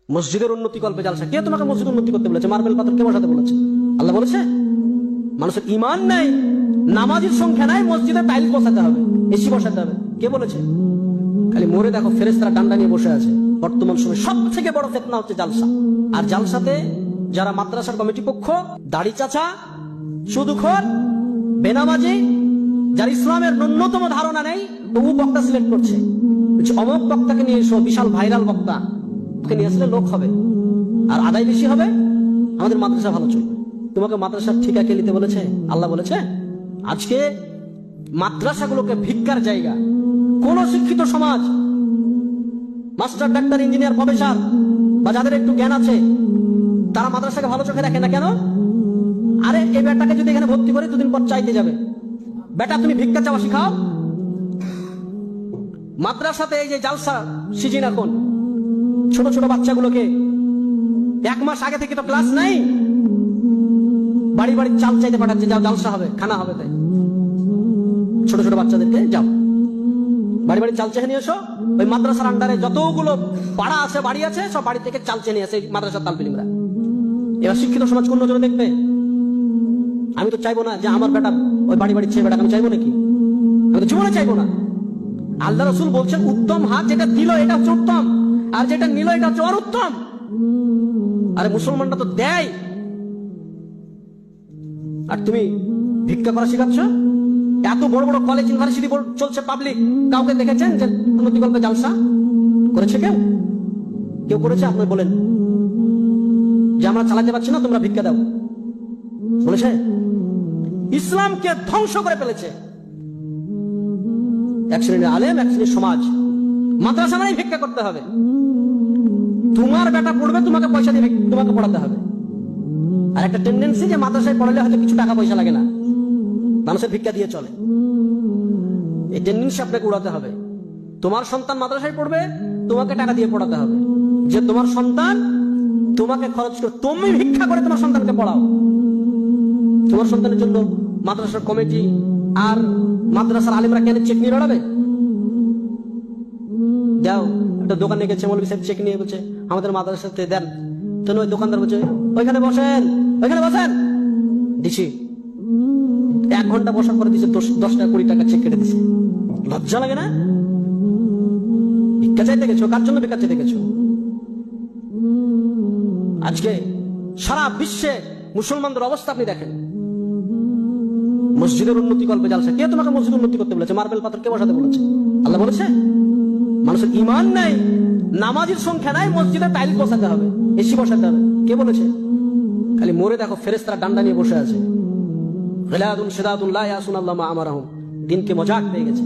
মসজিদের উন্নতি কল্পে জালসা। কে তোমাকে মসজিদ উন্নতি করতে বলেছে? মার্বেল পাথর কে বসাতে বলেছে? আল্লাহ বলেছে? মানুষের ইমান নাই, নামাজের সংখ্যা নাই, মসজিদে টাইল বসাতে হবে, এসি বসাতে হবে, কে বলেছে? খালি মোড়ে দেখো ফেরেশতারা ডান্ডা নিয়ে বসে আছে। বর্তমান সময় সব থেকে বড় ফিতনা হচ্ছে জালসা। আর জালসাতে যারা মাদ্রাসার কমিটি পক্ষ, দাড়ি চাচা, সুদখোর, বেনামাজি, যার ইসলামের ন্যূনতম ধারণা নেই, তবু বক্তা সিলেক্ট করছে, অমুক বক্তাকে নিয়ে এসো, বিশাল ভাইরাল বক্তা, ওকে নিয়ে আসলে লোক হবে আর আদায় বেশি হবে, আমাদের মাদ্রাসা ভালো চলবে। তোমাকে মাদ্রাসার ঠিকা কে নিতে বলেছে? আল্লাহ বলেছে? আজকে মাদ্রাসাগুলোকে ভিক্ষার জায়গা। কোন শিক্ষিত সমাজ, মাস্টার, ডাক্তার, ইঞ্জিনিয়ার, প্রফেসর বা যাদের একটু জ্ঞান আছে, তারা মাদ্রাসাকে ভালো চোখে দেখে না কেন? আরে এই বেটাকে যদি এখানে ভর্তি করে দুদিন পর চাইতে যাবে, বেটা তুমি ভিক্ষা চাওয়া শিখাও। মাদ্রাসাতে এই যে জালসা সিজন, এখন ছোট ছোট বাচ্চাগুলোকে 1 মাস আগে থেকে তো ক্লাস নাই, বাড়ি বাড়ি চাল চাইতে পাঠাচ্ছে, যাও জালসা হবে, খানা হবে। তাই ছোট ছোট বাচ্চাদেরকে যাও বাড়ি বাড়ি চাল চেয়ে নিয়ে এসো। ওই মাদ্রাসার আন্ডারে যতগুলো পাড়া আছে, বাড়ি আছে, সব বাড়ি থেকে চাল চেয়ে নিয়ে আসে মাদ্রাসার তালবিলিমরা। এবার শিক্ষিত সমাজ কোন নজরে দেখবে? আমি তো চাইবো না যে আমার বেটা ওই বাড়ি বাড়ি ছেলে বেটা, আমি চাইবো নাকি? আমি তো জীবনে চাইবো না। আল্লাহ রাসূল বলছেন উত্তম হাত যেটা দিল এটা হচ্ছে উত্তম, আর যেটা নিল এটা হচ্ছে অনুত্তম। আরে মুসলমানরা তো দেয়, আর তুমি ভিক্ষা করা শিখাচ্ছ। এত বড় বড় কলেজ, ইউনিভার্সিটি চলছে পাবলিক, কাউকে দেখেছেন যে উন্নতি কল্পে জালসা করেছে? কেউ কেউ করেছে? আপনি বলেন যে আমরা চালাতে পারছি না, তোমরা ভিক্ষা দাও, বলেছে? ইসলামকে ধ্বংস করে ফেলেছে এক শ্রেণীর আলেম, এক শ্রেণীর সমাজ। মাদ্রাসা মানে ভিক্ষা করতে হবে। তোমার বেটা পড়বে, তোমাকে পয়সা দিয়ে তোমাকে পড়াতে হবে। আর একটা টেন্ডেন্সি যে মাদ্রাসায় পড়ালে হয়তো কিছু টাকা পয়সা লাগে না, মানুষের ভিক্ষা দিয়ে চলে। এই টেন্ডেন্সি আপনাকে উড়াতে হবে। তোমার সন্তান মাদ্রাসায় পড়বে, তোমাকে টাকা দিয়ে পড়াতে হবে। যে তোমার সন্তান তোমাকে খরচ করে, তুমি ভিক্ষা করে তোমার সন্তানকে পড়াও। তোমার সন্তানের জন্য মাদ্রাসার কমিটি আর মাদ্রাসার আলিমরা কেন চেক নিয়ে লড়াবে? যাও একটা দোকানে গেছে, মৌলভী সাহেব চেক নিয়ে বলছে আমাদের মাদ্রাসাতে দেন। তো ওই দোকানদার বলছে ওইখানে বসেন, ওইখানে বসেন, দিছি। 1 ঘন্টা বসার পরে দিছে 10 টাকা 20 টাকা চেক কেটে দিছে। লজ্জা লাগে না? ভিক্ষা চাইতে গেছো, কার জন্য ভিক্ষা চাইতে গেছো? আজকে সারা বিশ্বে মুসলমানদের অবস্থা আপনি দেখেন। মসজিদের উন্নতি কল্পে জালসা। কে তোমাকে মসজিদ উন্নতি করতে বলেছে? মার্বেল পাথর কে বসাতে বলেছে? আল্লাহ বলেছে? মানুষের ইমান নাই, নামাজের সংখ্যা নাই, মসজিদে টাইল বসাতে হবে, এসি বসাতে হবে, কে বলেছে? খালি মোড়ে দেখো ফেরেশতারা ডান্ডা নিয়ে বসে আছে। গিলাদুন শিদাদুন লা ইয়াসুন আল্লাহ মা আমারাহুম। দিনকে মজাক পেয়ে গেছে।